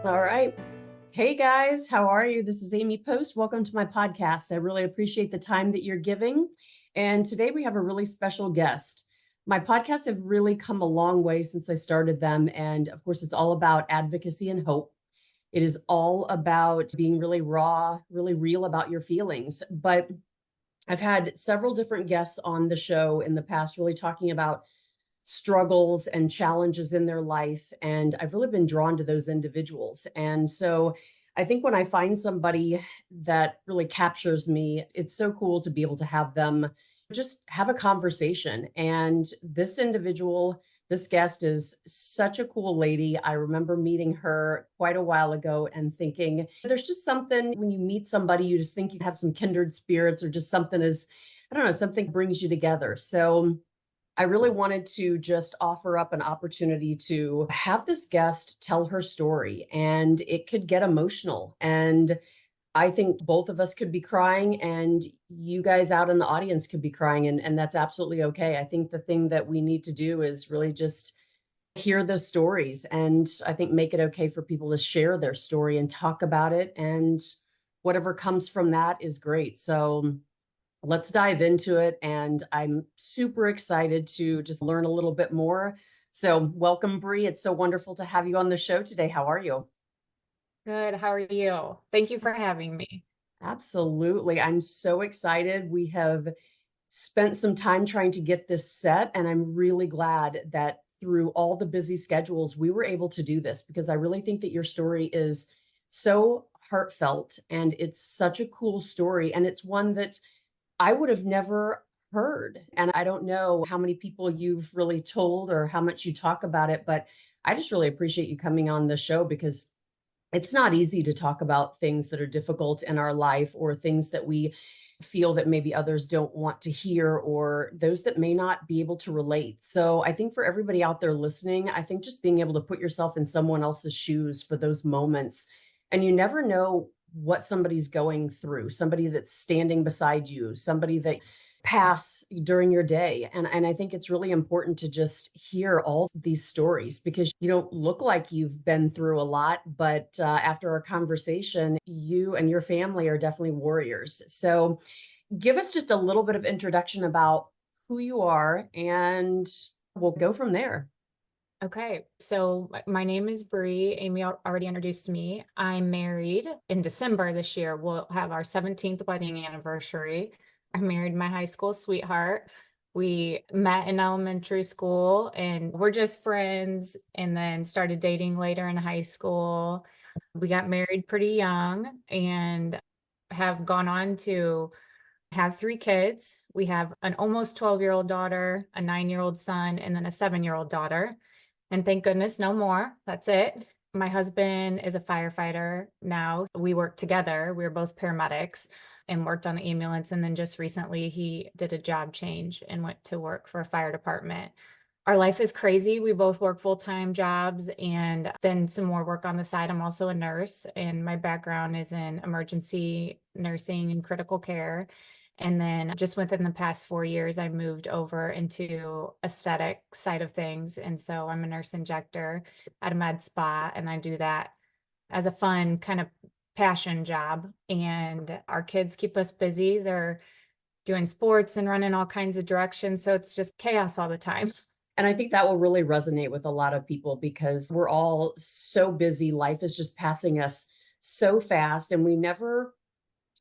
All right. Hey guys, how are you? This is Amy Post. Welcome to my podcast. I really appreciate the time that you're giving. And today we have a really special guest. My podcasts have really come a long way since I started them. And of course, it's all about advocacy and hope. It is all about being really raw, really real about your feelings. But I've had several different guests on the show in the past, really talking about struggles and challenges in their life. And I've really been drawn to those individuals. And so I think when I find somebody that really captures me, it's so cool to be able to have them just have a conversation. And this individual, this guest is such a cool lady. I remember meeting her quite a while ago and thinking there's just something when you meet somebody, you just think you have some kindred spirits or just something is, I don't know, something brings you together. So I really wanted to just offer up an opportunity to have this guest tell her story, and it could get emotional. And I think both of us could be crying, and you guys out in the audience could be crying, and that's absolutely okay. I think the thing that we need to do is really just hear those stories, and I think make it okay for people to share their story and talk about it. And whatever comes from that is great. So let's dive into it. And I'm super excited to just learn a little bit more. So, welcome, Bri. It's so wonderful to have you on the show today. How are you? Good. How are you? Thank you for having me. Absolutely. I'm so excited. We have spent some time trying to get this set, and I'm really glad that through all the busy schedules, we were able to do this because I really think that your story is so heartfelt and it's such a cool story. And it's one that I would have never heard. And I don't know how many people you've really told or how much you talk about it, but I just really appreciate you coming on the show because it's not easy to talk about things that are difficult in our life or things that we feel that maybe others don't want to hear or those that may not be able to relate. So I think for everybody out there listening, I think just being able to put yourself in someone else's shoes for those moments, and you never know what somebody's going through, somebody that's standing beside you, somebody that pass during your day. And I think it's really important to just hear all these stories because you don't look like you've been through a lot, but after our conversation, you and your family are definitely warriors. So give us just a little bit of introduction about who you are, and we'll go from there. Okay. So my name is Bri. Amy already introduced me. I'm married in December this year. We'll have our 17th wedding anniversary. I married my high school sweetheart. We met in elementary school and we're just friends, and then started dating later in high school. We got married pretty young and have gone on to have 3 kids. We have an almost 12-year-old daughter, a 9-year-old son, and then a 7-year-old daughter. And thank goodness, no more. That's it. My husband is a firefighter now. We work together. We were both paramedics and worked on the ambulance. And then just recently, he did a job change and went to work for a fire department. Our life is crazy. We both work full-time jobs and then some more work on the side. I'm also a nurse, and my background is in emergency nursing and critical care. And then just within the past 4 years, I moved over into aesthetic side of things. And so I'm a nurse injector at a med spa, and I do that as a fun kind of passion job. And our kids keep us busy. They're doing sports and running all kinds of directions. So it's just chaos all the time. And I think that will really resonate with a lot of people because we're all so busy. Life is just passing us so fast, and we never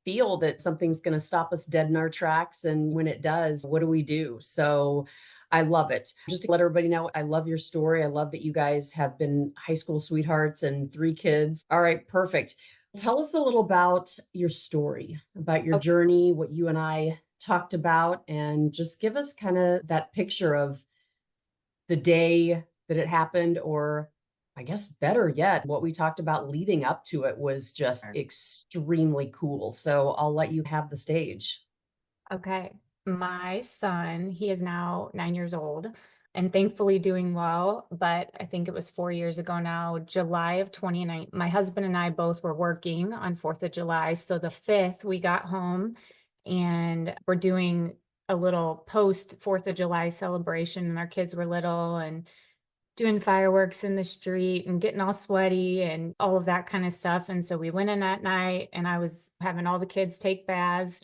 feel that something's going to stop us dead in our tracks. And when it does, what do we do? So I love it. Just to let everybody know, I love your story. I love that you guys have been high school sweethearts and 3 kids. All right, perfect. Tell us a little about your story, about your journey, what you and I talked about, and just give us kind of that picture of the day that it happened, or I guess better yet, what we talked about leading up to it was just extremely cool. So I'll let you have the stage. Okay. My son, he is now 9 years old and thankfully doing well. But I think it was 4 years ago now, July of 29. My husband and I both were working on 4th of July. So the 5th, we got home and we're doing a little post 4th of July celebration, and our kids were little, and doing fireworks in the street and getting all sweaty and all of that kind of stuff. And so we went in that night and I was having all the kids take baths.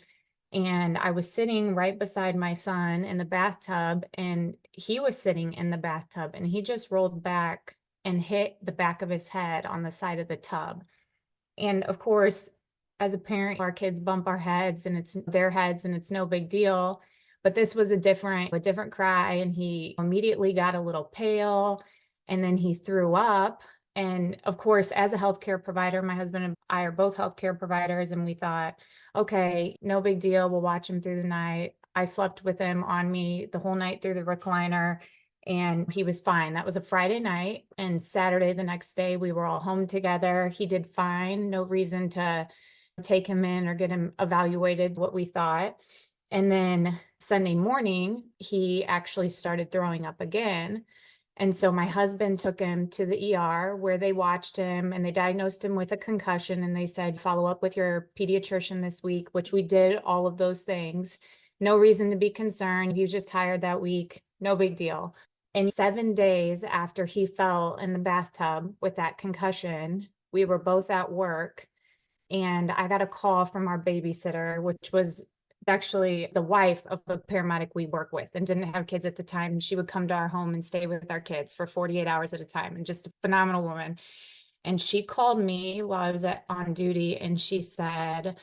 And I was sitting right beside my son in the bathtub, and he was sitting in the bathtub, and he just rolled back and hit the back of his head on the side of the tub. And of course, as a parent, our kids bump our heads and it's their heads and it's no big deal. But this was a different cry. And he immediately got a little pale and then he threw up. And of course, as a healthcare provider, my husband and I are both healthcare providers. And we thought, okay, no big deal. We'll watch him through the night. I slept with him on me the whole night through the recliner, and he was fine. That was a Friday night, and Saturday, the next day, we were all home together. He did fine. No reason to take him in or get him evaluated, what we thought. And then Sunday morning, he actually started throwing up again. And so my husband took him to the ER where they watched him and they diagnosed him with a concussion. And they said, follow up with your pediatrician this week, which we did all of those things. No reason to be concerned. He was just tired that week. No big deal. And 7 days after he fell in the bathtub with that concussion, we were both at work. And I got a call from our babysitter, which was actually the wife of a paramedic we work with and didn't have kids at the time. She would come to our home and stay with our kids for 48 hours at a time, and just a phenomenal woman. And she called me while I was on duty, and she said,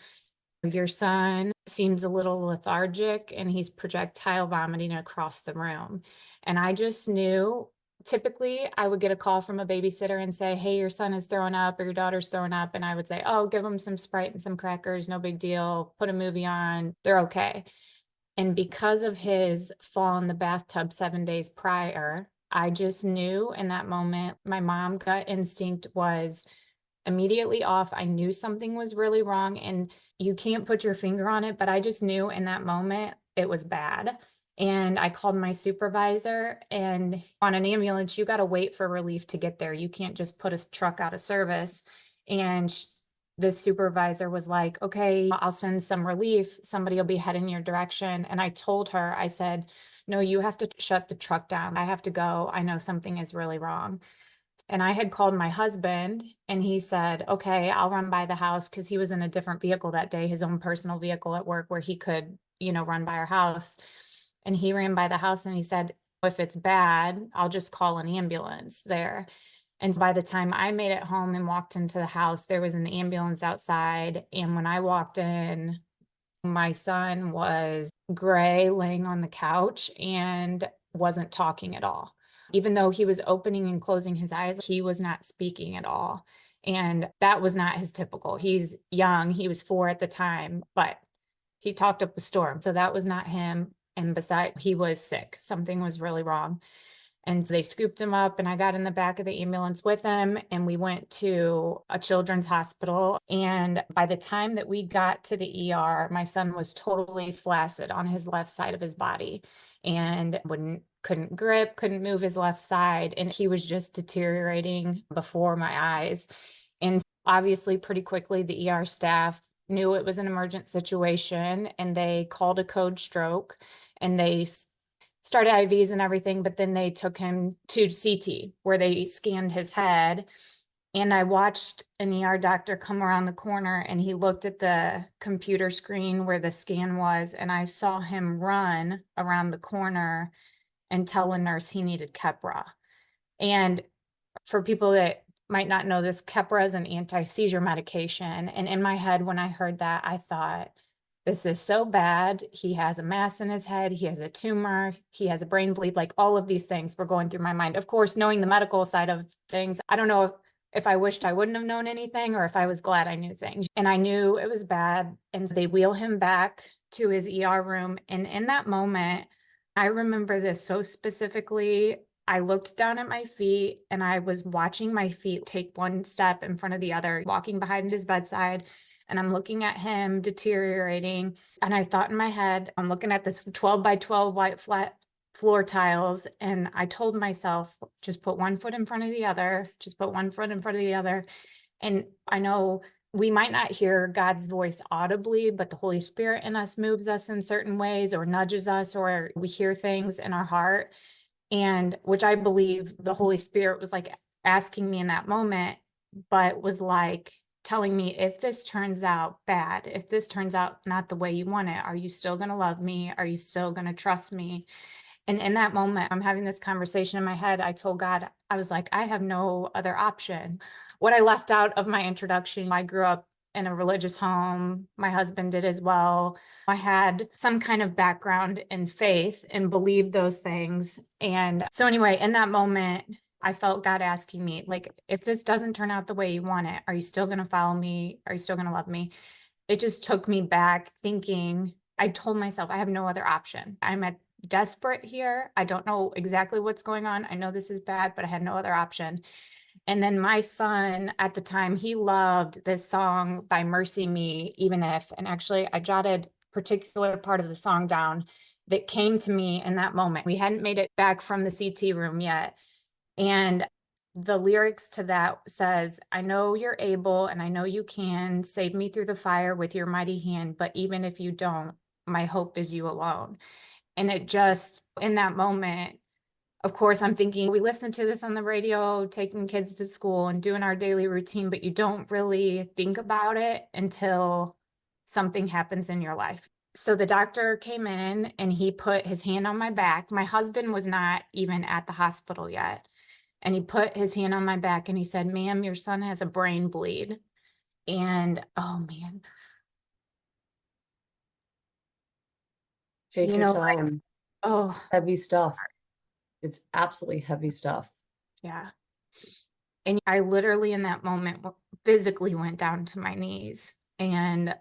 your son seems a little lethargic and he's projectile vomiting across the room. And I just knew, typically I would get a call from a babysitter and say, hey, your son is throwing up or your daughter's throwing up. And I would say, oh, give them some Sprite and some crackers. No big deal. Put a movie on. They're okay. And because of his fall in the bathtub 7 days prior, I just knew in that moment, my mom gut instinct was immediately off. I knew something was really wrong, and you can't put your finger on it, but I just knew in that moment it was bad. And I called my supervisor, and on an ambulance, you got to wait for relief to get there. You can't just put a truck out of service. And the supervisor was like, okay, I'll send some relief. Somebody will be heading your direction. And I told her, I said, no, you have to shut the truck down. I have to go. I know something is really wrong. And I had called my husband, and he said, okay, I'll run by the house, because he was in a different vehicle that day, his own personal vehicle at work, where he could, run by our house. And he ran by the house and he said, if it's bad, I'll just call an ambulance there. And by the time I made it home and walked into the house, there was an ambulance outside. And when I walked in, my son was gray, laying on the couch, and wasn't talking at all. Even though he was opening and closing his eyes, he was not speaking at all. And that was not his typical. He's young. He was 4 at the time, but he talked up a storm. So that was not him. And besides, he was sick. Something was really wrong. And so they scooped him up, and I got in the back of the ambulance with him, and we went to a children's hospital. And by the time that we got to the ER, my son was totally flaccid on his left side of his body and couldn't grip, couldn't move his left side. And he was just deteriorating before my eyes. And obviously, pretty quickly, the ER staff knew it was an emergent situation, and they called a code stroke, and they started IVs and everything, but then they took him to CT where they scanned his head. And I watched an ER doctor come around the corner, and he looked at the computer screen where the scan was, and I saw him run around the corner and tell a nurse he needed Keppra. And for people that might not know this, Keppra is an anti-seizure medication. And in my head, when I heard that, I thought, this is so bad. He has a mass in his head. He has a tumor. He has a brain bleed. Like, all of these things were going through my mind. Of course, knowing the medical side of things, I don't know if I wished I wouldn't have known anything or if I was glad I knew things. And I knew it was bad. And they wheel him back to his ER room. And in that moment, I remember this so specifically. I looked down at my feet, and I was watching my feet take one step in front of the other, walking behind his bedside. And I'm looking at him deteriorating. And I thought in my head, I'm looking at this 12 by 12 white flat floor tiles. And I told myself, just put one foot in front of the other, just put one foot in front of the other. And I know we might not hear God's voice audibly, but the Holy Spirit in us moves us in certain ways, or nudges us, or we hear things in our heart. And which I believe the Holy Spirit was like asking me in that moment, but was like telling me, if this turns out bad, if this turns out not the way you want it, are you still going to love me? Are you still going to trust me? And in that moment, I'm having this conversation in my head. I told God, I was like, I have no other option. What I left out of my introduction, I grew up in a religious home. My husband did as well. I had some kind of background in faith and believed those things. And so anyway, in that moment, I felt God asking me, like, if this doesn't turn out the way you want it, are you still going to follow me? Are you still going to love me? It just took me back thinking, I told myself I have no other option. Desperate here. I don't know exactly what's going on. I know this is bad, but I had no other option. And then my son at the time, he loved this song by Mercy Me, Even If. And actually, I jotted a particular part of the song down that came to me in that moment. We hadn't made it back from the CT room yet. And the lyrics to that says, I know you're able and I know you can save me through the fire with your mighty hand, but even if you don't, my hope is you alone. And it just, in that moment, of course, I'm thinking, we listen to this on the radio, taking kids to school and doing our daily routine, but you don't really think about it until something happens in your life. So the doctor came in and he put his hand on my back. My husband was not even at the hospital yet. And he put his hand on my back and he said, ma'am, your son has a brain bleed. And oh man, Take your time. It's oh heavy stuff. It's absolutely heavy stuff. yeah. And I literally in that moment physically went down to my knees. And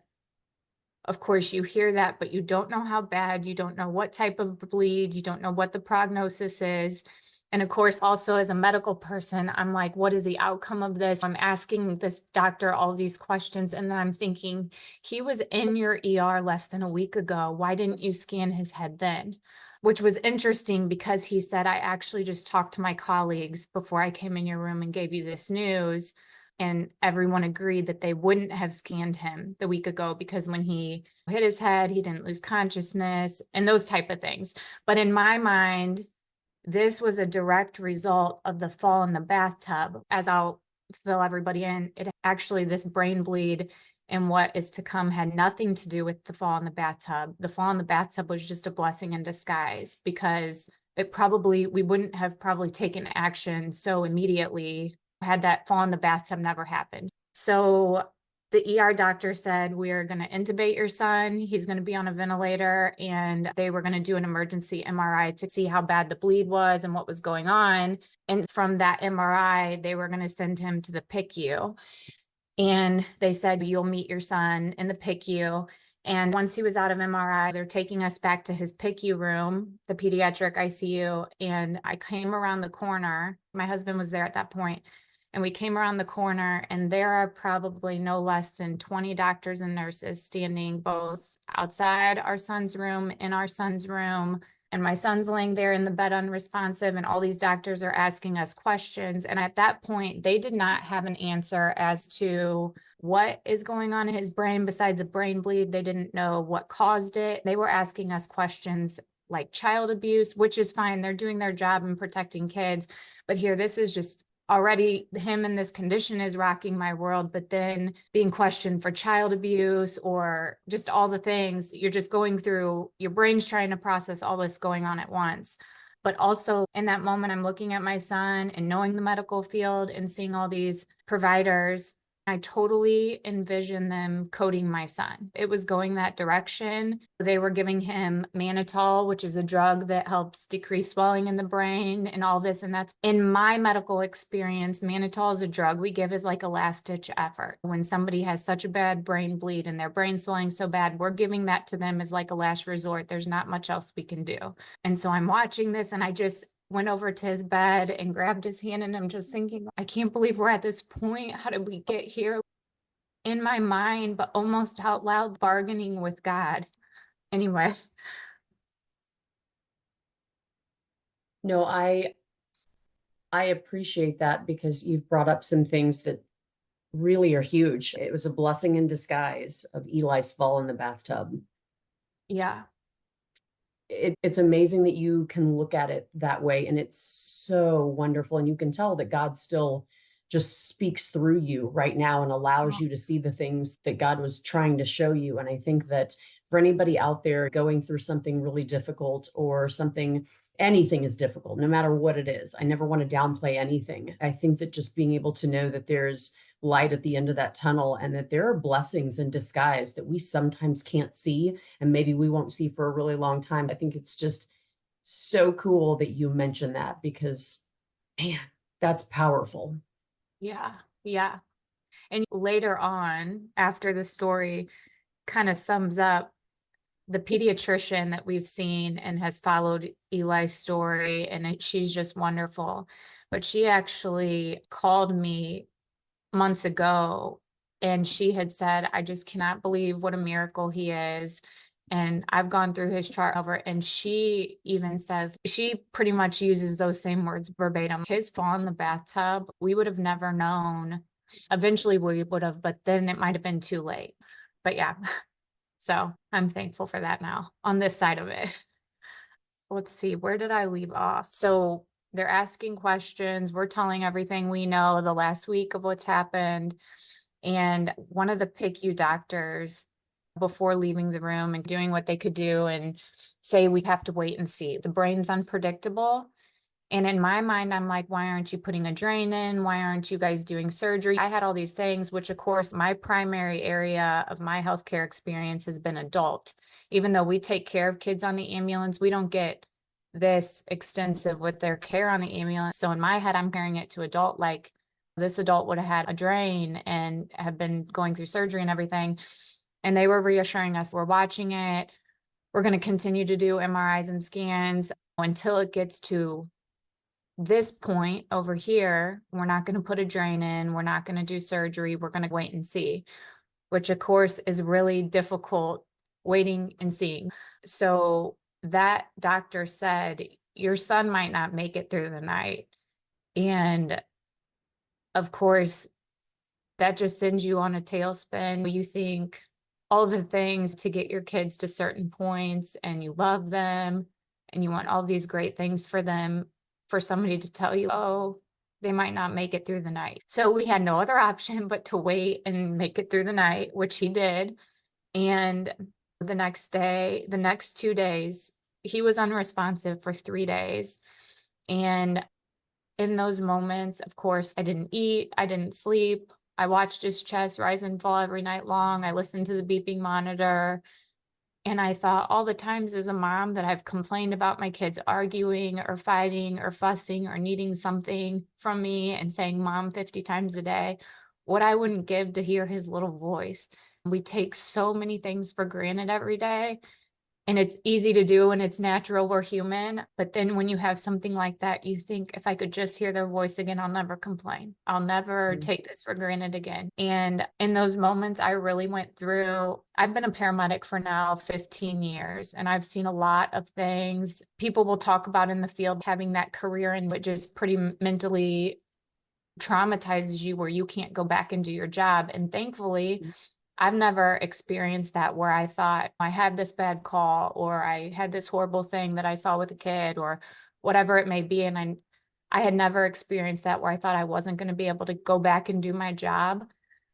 of course, you hear that, but you don't know how bad, you don't know what type of bleed, you don't know what the prognosis is. And of course, also as a medical person, I'm like, what is the outcome of this? I'm asking this doctor all these questions. And then I'm thinking, he was in your ER less than a week ago. Why didn't you scan his head then? Which was interesting because he said, I actually just talked to my colleagues before I came in your room and gave you this news. And everyone agreed that they wouldn't have scanned him the week ago because when he hit his head, he didn't lose consciousness and those type of things. But in my mind, this was a direct result of the fall in the bathtub. As I'll fill everybody in, it actually, this brain bleed and what is to come had nothing to do with the fall in the bathtub. The fall in the bathtub was just a blessing in disguise because we wouldn't have probably taken action so immediately had that fall in the bathtub never happened. So the ER doctor said, we're going to intubate your son. He's going to be on a ventilator. And they were going to do an emergency MRI to see how bad the bleed was and what was going on. And from that MRI, they were going to send him to the PICU. And they said, you'll meet your son in the PICU. And once he was out of MRI, they're taking us back to his PICU room, the pediatric ICU. And I came around the corner. My husband was there at that point. And we came around the corner and there are probably no less than 20 doctors and nurses standing both outside our son's room, in our son's room. And my son's laying there in the bed unresponsive and all these doctors are asking us questions. And at that point, they did not have an answer as to what is going on in his brain besides a brain bleed. They didn't know what caused it. They were asking us questions like child abuse, which is fine. They're doing their job in protecting kids. But here, this is just already him in this condition is rocking my world, but then being questioned for child abuse or just all the things you're just going through, your brain's trying to process all this going on at once. But also in that moment, I'm looking at my son and knowing the medical field and seeing all these providers. I totally envisioned them coding my son. It was going that direction. They were giving him mannitol, which is a drug that helps decrease swelling in the brain and all this. And that's in my medical experience, mannitol is a drug we give as like a last ditch effort. When somebody has such a bad brain bleed and their brain swelling so bad, we're giving that to them as like a last resort. There's not much else we can do. And so I'm watching this and I just went over to his bed and grabbed his hand and I'm just thinking, I can't believe we're at this point. How did we get here? In my mind, but almost out loud bargaining with God. Anyway. No, I appreciate that because you've brought up some things that really are huge. It was a blessing in disguise of Eli's fall in the bathtub. Yeah. it's amazing that you can look at it that way. And it's so wonderful. And you can tell that God still just speaks through you right now and allows you to see the things that God was trying to show you. And I think that for anybody out there going through something really difficult or something, anything is difficult, no matter what it is. I never want to downplay anything. I think that just being able to know that there's light at the end of that tunnel and that there are blessings in disguise that we sometimes can't see and maybe we won't see for a really long time. I think it's just so cool that you mentioned that because, man, that's powerful. Yeah. Yeah. And later on, after the story kind of sums up, the pediatrician that we've seen and has followed Eli's story, and she's just wonderful. But she actually called me months ago and she had said, I just cannot believe what a miracle he is. And I've gone through his chart over, and she even says, she pretty much uses those same words verbatim. His fall in the bathtub, we would have never known. Eventually we would have, but then it might have been too late. But yeah, so I'm thankful for that now on this side of it. Let's see, where did I leave off? So they're asking questions. We're telling everything we know the last week of what's happened. And one of the PICU doctors, before leaving the room and doing what they could do and say, we have to wait and see. The brain's unpredictable. And in my mind, I'm like, why aren't you putting a drain in? Why aren't you guys doing surgery? I had all these things, which of course, my primary area of my healthcare experience has been adult. Even though we take care of kids on the ambulance, we don't get this extensive with their care on the ambulance. So in my head, I'm comparing it to adult, like this adult would have had a drain and have been going through surgery and everything. And they were reassuring us, we're watching it. We're going to continue to do MRIs and scans until it gets to this point over here. We're not going to put a drain in. We're not going to do surgery. We're going to wait and see, which of course is really difficult, waiting and seeing. So that doctor said, your son might not make it through the night. And of course, that just sends you on a tailspin. You think all the things to get your kids to certain points, and you love them and you want all these great things for them, for somebody to tell you, oh, they might not make it through the night. So we had no other option but to wait and make it through the night, which he did. And the next day, the next 2 days, he was unresponsive for 3 days. And in those moments, of course, I didn't eat, I didn't sleep. I watched his chest rise and fall every night long. I listened to the beeping monitor. And I thought, all the times as a mom that I've complained about my kids arguing or fighting or fussing or needing something from me and saying mom 50 times a day, what I wouldn't give to hear his little voice. We take so many things for granted every day. And it's easy to do and it's natural, we're human. But then when you have something like that, you think, if I could just hear their voice again, I'll never complain. I'll never take this for granted again. And in those moments, I really went through, I've been a paramedic for now 15 years, and I've seen a lot of things people will talk about in the field, having that career in which is pretty mentally traumatizes you, where you can't go back and do your job. And thankfully, I've never experienced that, where I thought I had this bad call or I had this horrible thing that I saw with a kid or whatever it may be. And I had never experienced that, where I thought I wasn't going to be able to go back and do my job.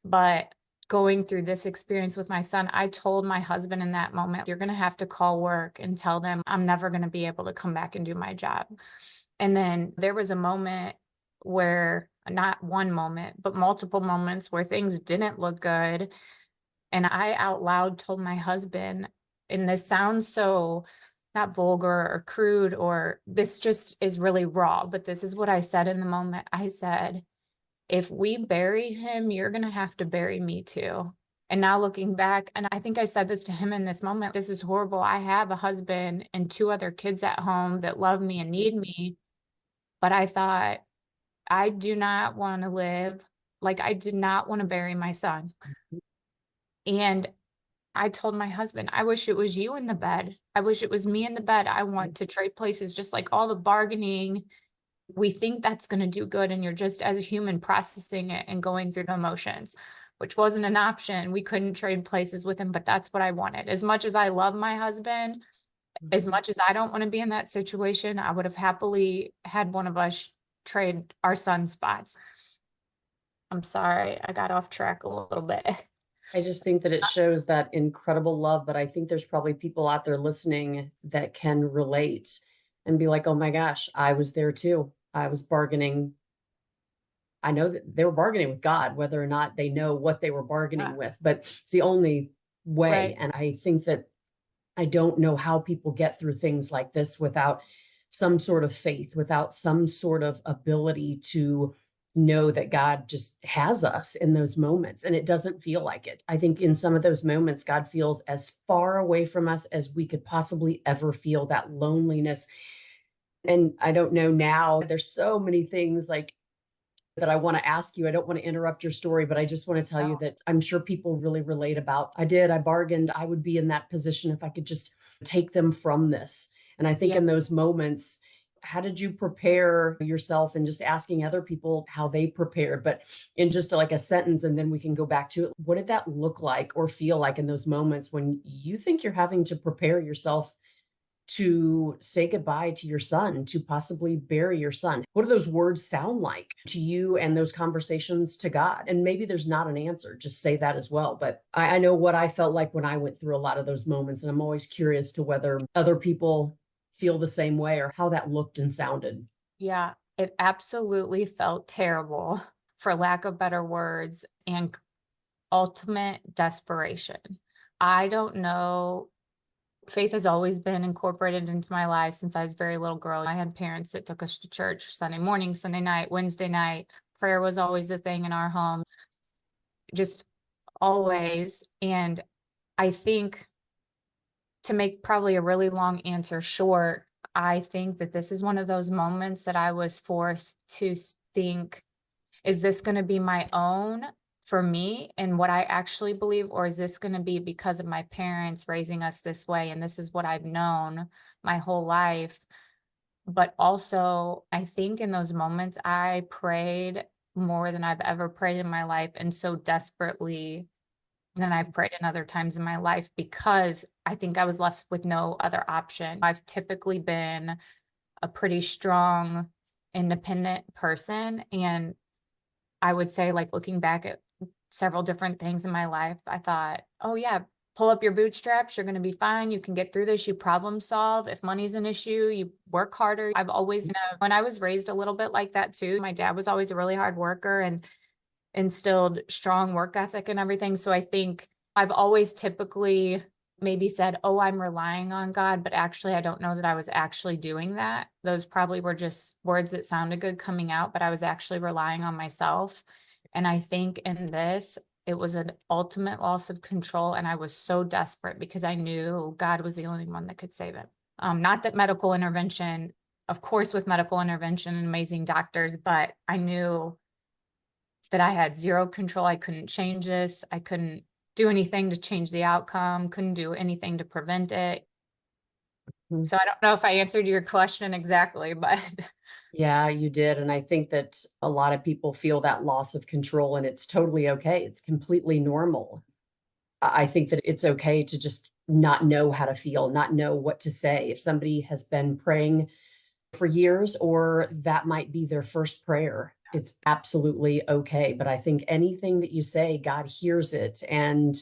But going through this experience with my son, I told my husband in that moment, you're going to have to call work and tell them I'm never going to be able to come back and do my job. And then there was a moment where, not one moment, but multiple moments where things didn't look good. And I out loud told my husband, and this sounds so not vulgar or crude, or this just is really raw, but this is what I said in the moment. I said, if we bury him, you're going to have to bury me too. And now looking back, and I think I said this to him in this moment, this is horrible. I have a husband and 2 other kids at home that love me and need me. But I thought, I do not want to live, like I did not want to bury my son. And I told my husband, I wish it was you in the bed. I wish it was me in the bed. I want to trade places, just like all the bargaining. We think that's going to do good. And you're just, as a human, processing it and going through the emotions, which wasn't an option. We couldn't trade places with him, but that's what I wanted. As much as I love my husband, as much as I don't want to be in that situation, I would have happily had one of us trade our son spots. I'm sorry, I got off track a little bit. I just think that it shows that incredible love, but I think there's probably people out there listening that can relate and be like, oh my gosh, I was there too. I was bargaining. I know that they were bargaining with God, whether or not they know what they were bargaining Yeah, with, but it's the only way. right. And I think that I don't know how people get through things like this without some sort of faith, without some sort of ability to know that God just has us in those moments. And it doesn't feel like it. I think in some of those moments, God feels as far away from us as we could possibly ever feel, that loneliness. And I don't know now, there's so many things like that I want to ask you. I don't want to interrupt your story, but I just want to tell you Oh, that I'm sure people really relate about I bargained, I would be in that position if I could just take them from this. And I think yeah. in those moments, how did you prepare yourself, and just asking other people how they prepared, but in just like a sentence, and then we can go back to it. What did that look like or feel like in those moments when you think you're having to prepare yourself to say goodbye to your son, to possibly bury your son? What do those words sound like to you, and those conversations to God? And maybe there's not an answer, just say that as well. But I know what I felt like when I went through a lot of those moments. And I'm always curious to whether other people feel the same way or how that looked and sounded. Yeah, it absolutely felt terrible, for lack of better words, and ultimate desperation. I don't know. Faith has always been incorporated into my life since I was a very little girl. I had parents that took us to church Sunday morning, Sunday night, Wednesday night. Prayer was always a thing in our home, just always. And I think, to make probably a really long answer short, I think that this is one of those moments that I was forced to think, is this going to be my own for me and what I actually believe, or is this going to be because of my parents raising us this way and this is what I've known my whole life? But also, I think in those moments, I prayed more than I've ever prayed in my life, and so desperately than I've prayed in other times in my life, because I think I was left with no other option. I've typically been a pretty strong, independent person, and I would say, like, looking back at several different things in my life, I thought, oh yeah, pull up your bootstraps, you're going to be fine, you can get through this, you problem solve. If money's an issue, you work harder. I've always known, when I was raised a little bit like that too. My dad was always a really hard worker and instilled strong work ethic and everything. So I think I've always typically maybe said, oh, I'm relying on God, but actually I don't know that I was actually doing that. Those probably were just words that sounded good coming out, but I was actually relying on myself. And I think in this, it was an ultimate loss of control. And I was so desperate because I knew God was the only one that could save it. Not that medical intervention, of course, with medical intervention and amazing doctors, but I knew that I had zero control. I couldn't change this. I couldn't do anything to change the outcome, couldn't do anything to prevent it. Mhm. So I don't know if I answered your question exactly, but Yeah, you did. And I think that a lot of people feel that loss of control, and it's totally okay. It's completely normal. I think that it's okay to just not know how to feel, not know what to say. If somebody has been praying for years, or that might be their first prayer, it's absolutely okay. But I think anything that you say, God hears it and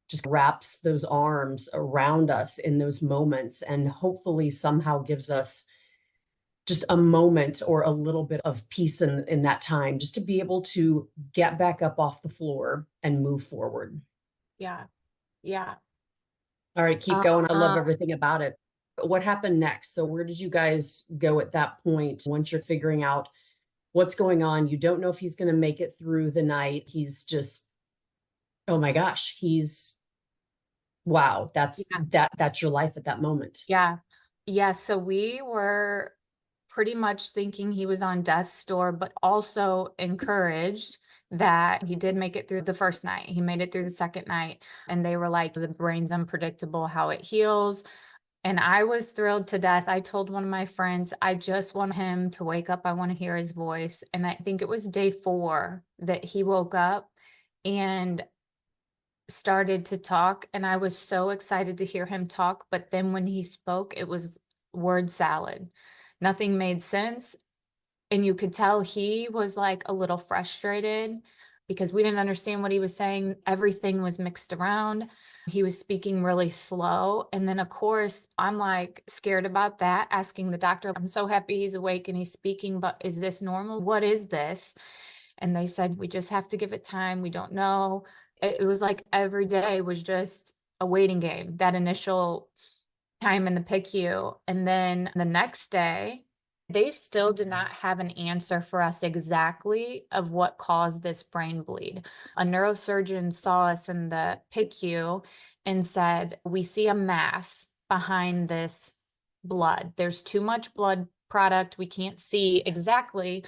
just wraps those arms around us in those moments, and hopefully somehow gives us just a moment or a little bit of peace in that time, just to be able to get back up off the floor and move forward. yeah, yeah. All right, keep Uh, going. I love everything about it. But what happened next? So where did you guys go at that point once you're figuring out what's going on? You don't know if he's going to make it through the night. He's just, oh my gosh, he's wow, yeah, that's your life at that moment. yeah, yeah. So we were pretty much thinking he was on death's door, but also encouraged that he did make it through the first night. He made it through the second night, and they were like, the brain's unpredictable how it heals. And I was thrilled to death. I told one of my friends, I just want him to wake up. I want to hear his voice. And I think it was day 4 that he woke up. And started to talk, and I was so excited to hear him talk, but then when he spoke, it was word salad. Nothing made sense, and you could tell he was, like, a little frustrated because we didn't understand what he was saying. Everything was mixed around. He was speaking really slow, and then, of course, I'm, like, scared about that, asking the doctor, "I'm so happy he's awake and he's speaking, but is this normal? What is this?" And they said, "We just have to give it time. We don't know." It was like every day was just a waiting game, that initial time in the PICU. And then the next day, they still did not have an answer for us exactly of what caused this brain bleed. A neurosurgeon saw us in the PICU and said, "We see a mass behind this blood. There's too much blood product. We can't see exactly,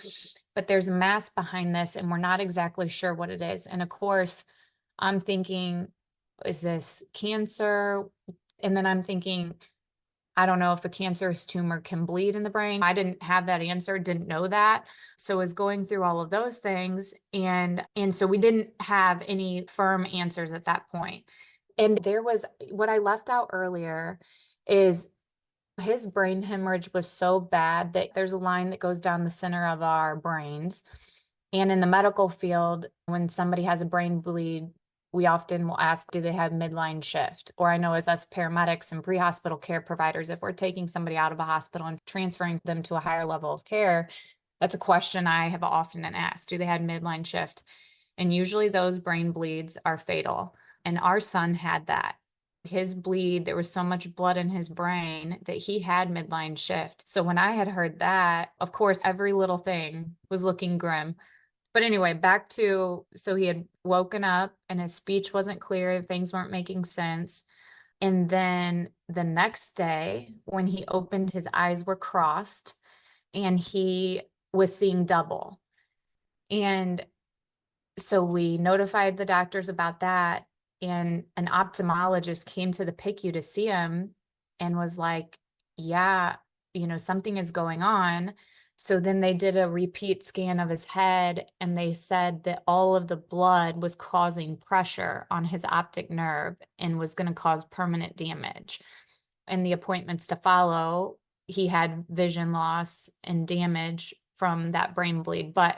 but there's a mass behind this, and we're not exactly sure what it is." And of course, I'm thinking, is this cancer? And then I'm thinking, I don't know if a cancerous tumor can bleed in the brain. I didn't have that answer, didn't know that. So I was going through all of those things. And so we didn't have any firm answers at that point. And there was what I left out earlier is his brain hemorrhage was so bad that there's a line that goes down the center of our brains. And in the medical field, when somebody has a brain bleed, we often will ask, do they have midline shift? Or I know as us paramedics and pre-hospital care providers, if we're taking somebody out of a hospital and transferring them to a higher level of care, that's a question I have often asked. Do they have midline shift? And usually those brain bleeds are fatal. And our son had that. His bleed, there was so much blood in his brain that he had midline shift. So when I had heard that, of course, every little thing was looking grim. But anyway, back to, so he had woken up and his speech wasn't clear, things weren't making sense. And then the next day, when he opened, his eyes were crossed and he was seeing double. And so we notified the doctors about that, and an ophthalmologist came to the PICU to see him and was like, yeah, something is going on. So then they did a repeat scan of his head, and they said that all of the blood was causing pressure on his optic nerve and was going to cause permanent damage. And the appointments to follow, he had vision loss and damage from that brain bleed. But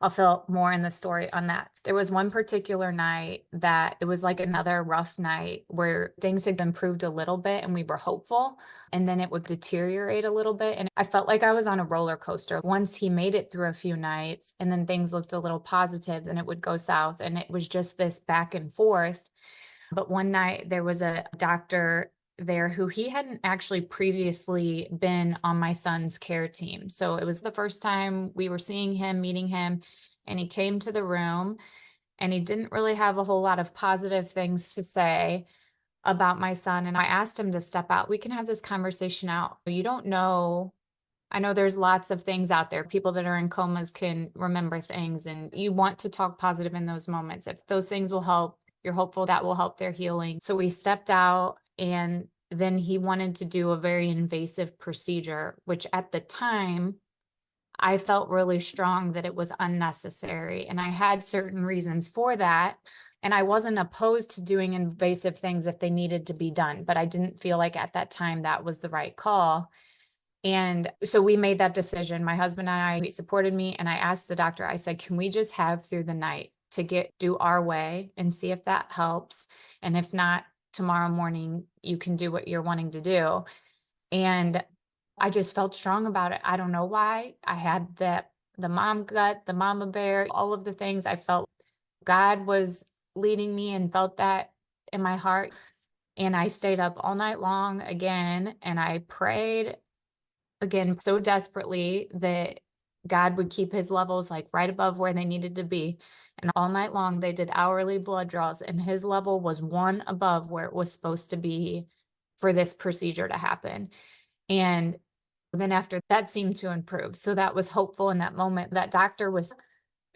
I'll fill more in the story on that. There was one particular night that it was like another rough night where things had improved a little bit and we were hopeful, and then it would deteriorate a little bit. And I felt like I was on a roller coaster. Once he made it through a few nights and then things looked a little positive, then it would go south. And it was just this back and forth. But one night there was a doctor there who he hadn't actually previously been on my son's care team. So it was the first time we were seeing him, meeting him, and he came to the room and he didn't really have a whole lot of positive things to say about my son. And I asked him to step out. We can have this conversation out. You don't know. I know there's lots of things out there. People that are in comas can remember things, and you want to talk positive in those moments. If those things will help, you're hopeful that will help their healing. So we stepped out, and then he wanted to do a very invasive procedure, which at the time I felt really strong that it was unnecessary. And I had certain reasons for that. And I wasn't opposed to doing invasive things if they needed to be done, but I didn't feel like at that time that was the right call. And so we made that decision. My husband and I, he supported me, and I asked the doctor, I said, can we just have through the night to do our way and see if that helps? And if not, tomorrow morning, you can do what you're wanting to do. And I just felt strong about it. I don't know why. I had the mom gut, the mama bear, all of the things. I felt God was leading me and felt that in my heart. And I stayed up all night long again, and I prayed again so desperately that God would keep his levels like right above where they needed to be. And all night long they did hourly blood draws, and his level was one above where it was supposed to be for this procedure to happen. And then after that seemed to improve. So that was hopeful in that moment. That doctor was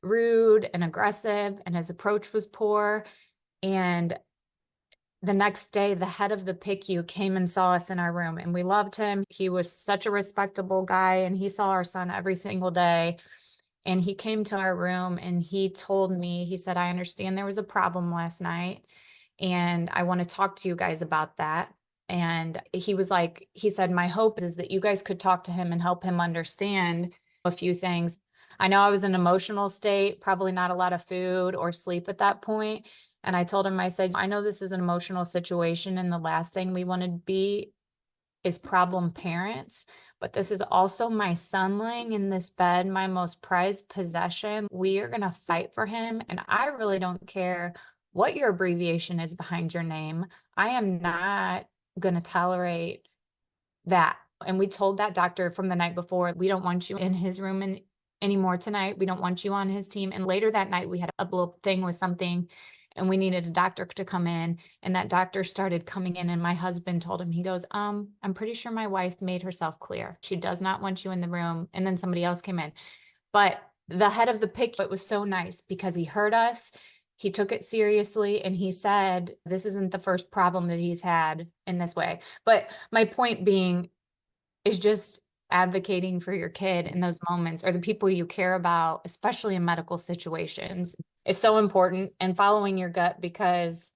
rude and aggressive, and his approach was poor. And the next day, the head of the PICU came and saw us in our room, and we loved him. He was such a respectable guy, and he saw our son every single day. And he came to our room and he told me, he said, I understand there was a problem last night. And I want to talk to you guys about that. And he was like, he said, my hope is that you guys could talk to him and help him understand a few things. I know I was in an emotional state, probably not a lot of food or sleep at that point. And I told him, I said, I know this is an emotional situation, and the last thing we want to be is problem parents, but this is also my son laying in this bed, my most prized possession. We are going to fight for him. And I really don't care what your abbreviation is behind your name. I am not going to tolerate that. And we told that doctor from the night before, we don't want you in his room anymore tonight. We don't want you on his team. And later that night, we had a little thing with something, and we needed a doctor to come in. And that doctor started coming in, and my husband told him, he goes, I'm pretty sure my wife made herself clear. She does not want you in the room. And then somebody else came in. But the head of the PICU, it was so nice because he heard us. He took it seriously, and he said, this isn't the first problem that he's had in this way. But my point being is just advocating for your kid in those moments, or the people you care about, especially in medical situations, is so important. And following your gut, because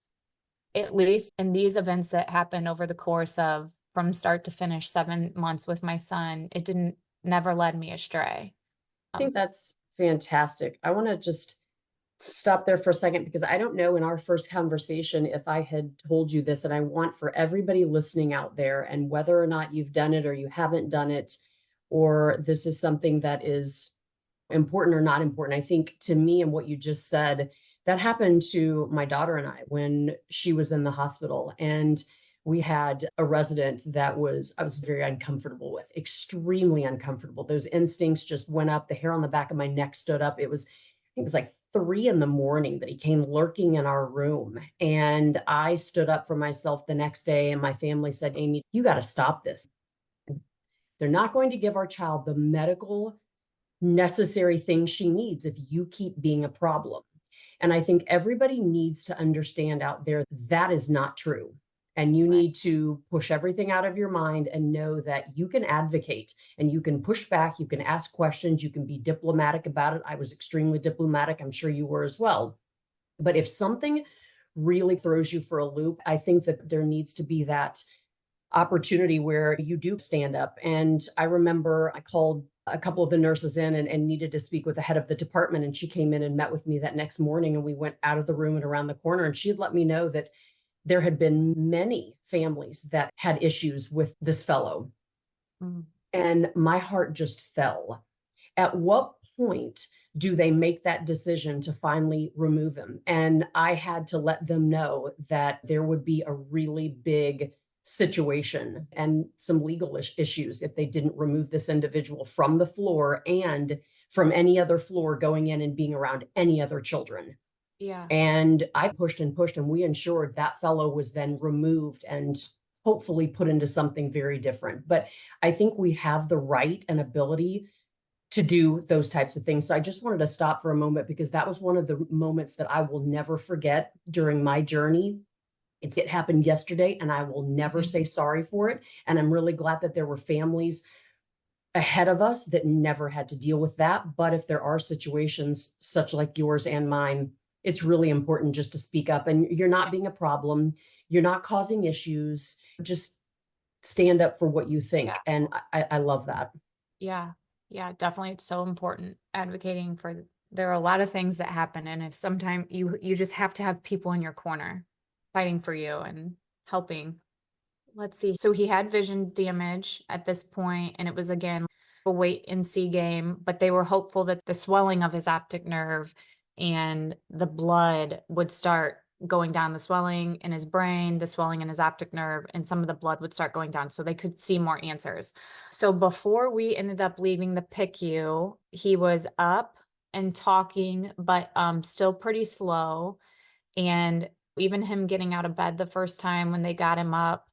at least in these events that happen over the course of from start to finish 7 months with my son, it didn't never led me astray. I think that's fantastic. I want to just stop there for a second because I don't know in our first conversation if I had told you this, and I want for everybody listening out there, and whether or not you've done it or you haven't done it, or this is something that is important or not important. I think to me and what you just said, that happened to my daughter and I when she was in the hospital. And we had a resident that I was very uncomfortable with, extremely uncomfortable. Those instincts just went up. The hair on the back of my neck stood up. I think it was like 3 a.m. that he came lurking in our room. And I stood up for myself the next day, and my family said, Amy, you got to stop this. They're not going to give our child the medical necessary things she needs if you keep being a problem. And I think everybody needs to understand out there that is not true. And you need to push everything out of your mind and know that you can advocate and you can push back, you can ask questions, you can be diplomatic about it. I was extremely diplomatic. I'm sure you were as well. But if something really throws you for a loop, I think that there needs to be that opportunity where you do stand up. And I remember I called a couple of the nurses in and needed to speak with the head of the department. And she came in and met with me that next morning. And we went out of the room and around the corner. And she had let me know that there had been many families that had issues with this fellow. Mm. And my heart just fell. At what point do they make that decision to finally remove him? And I had to let them know that there would be a really big situation and some legal issues if they didn't remove this individual from the floor and from any other floor going in and being around any other children. Yeah. And I pushed and pushed, and we ensured that fellow was then removed and hopefully put into something very different. But I think we have the right and ability to do those types of things. So I just wanted to stop for a moment because that was one of the moments that I will never forget during my journey. It happened yesterday, and I will never say sorry for it. And I'm really glad that there were families ahead of us that never had to deal with that. But if there are situations such like yours and mine, it's really important just to speak up. And you're not being a problem. You're not causing issues. Just stand up for what you think. Yeah. And I love that. Yeah. Yeah, definitely. It's so important advocating for, there are a lot of things that happen. And if sometimes you just have to have people in your corner fighting for you and helping. Let's see. So he had vision damage at this point, and it was again a wait and see game, but they were hopeful that the swelling of his optic nerve and the blood would start going down, the swelling in his brain, the swelling in his optic nerve, and some of the blood would start going down so they could see more answers. So before we ended up leaving the PICU, he was up and talking, but still pretty slow. And even him getting out of bed the first time when they got him up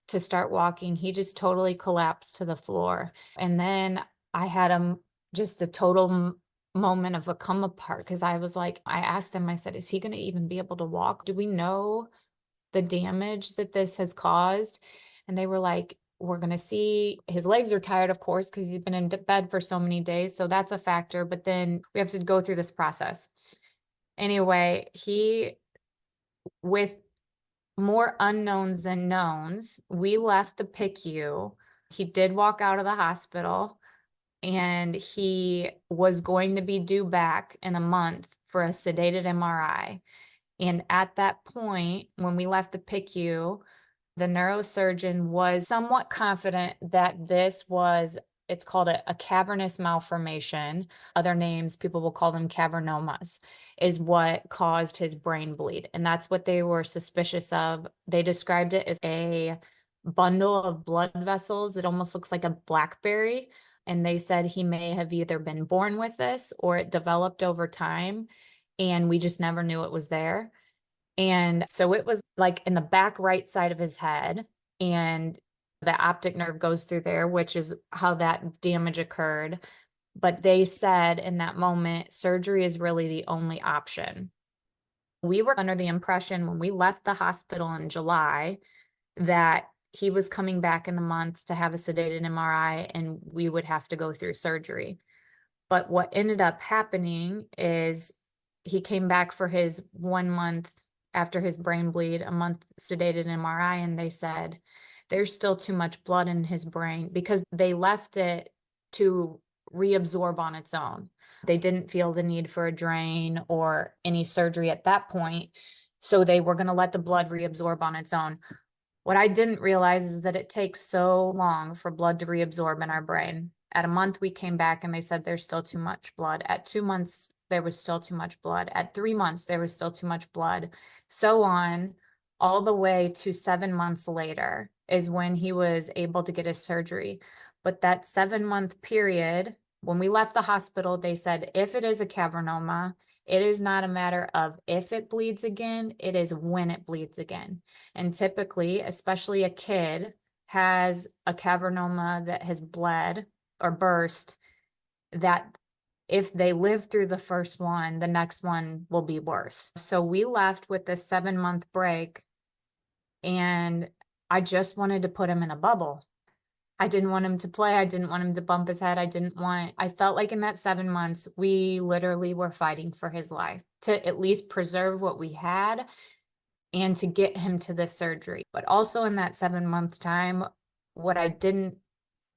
to start walking, he just totally collapsed to the floor. And then I had him just a total moment of a come apart because I was like, I asked him, I said, is he going to even be able to walk? Do we know the damage that this has caused? And they were like, we're going to see. His legs are tired, of course, because he's been in bed for so many days. So that's a factor. But then we have to go through this process. Anyway, with more unknowns than knowns. We left the PICU. He did walk out of the hospital, and he was going to be due back in a month for a sedated MRI. And at that point, when we left the PICU, the neurosurgeon was somewhat confident that this was, it's called a cavernous malformation. Other names, people will call them cavernomas, is what caused his brain bleed. And that's what they were suspicious of. They described it as a bundle of blood vessels that almost looks like a blackberry. And they said he may have either been born with this or it developed over time, and we just never knew it was there. And so it was like in the back right side of his head, and the optic nerve goes through there, which is how that damage occurred. But they said in that moment, surgery is really the only option. We were under the impression when we left the hospital in July that he was coming back in the month to have a sedated MRI and we would have to go through surgery. But what ended up happening is he came back for his 1 month after his brain bleed, a month sedated MRI, and they said there's still too much blood in his brain because they left it to reabsorb on its own. They didn't feel the need for a drain or any surgery at that point. So they were going to let the blood reabsorb on its own. What I didn't realize is that it takes so long for blood to reabsorb in our brain. At a month, we came back and they said there's still too much blood. At 2 months, there was still too much blood. At 3 months, there was still too much blood. So on, all the way to 7 months later is when he was able to get his surgery. But that 7 month period, when we left the hospital, they said if it is a cavernoma, it is not a matter of if it bleeds again, it is when it bleeds again. And typically, especially a kid has a cavernoma that has bled or burst, that if they live through the first one, the next one will be worse. So we left with this 7 month break, and I just wanted to put him in a bubble. I didn't want him to play. I didn't want him to bump his head. I felt like in that 7 months, we literally were fighting for his life to at least preserve what we had and to get him to this surgery. But also in that 7 month time, what I didn't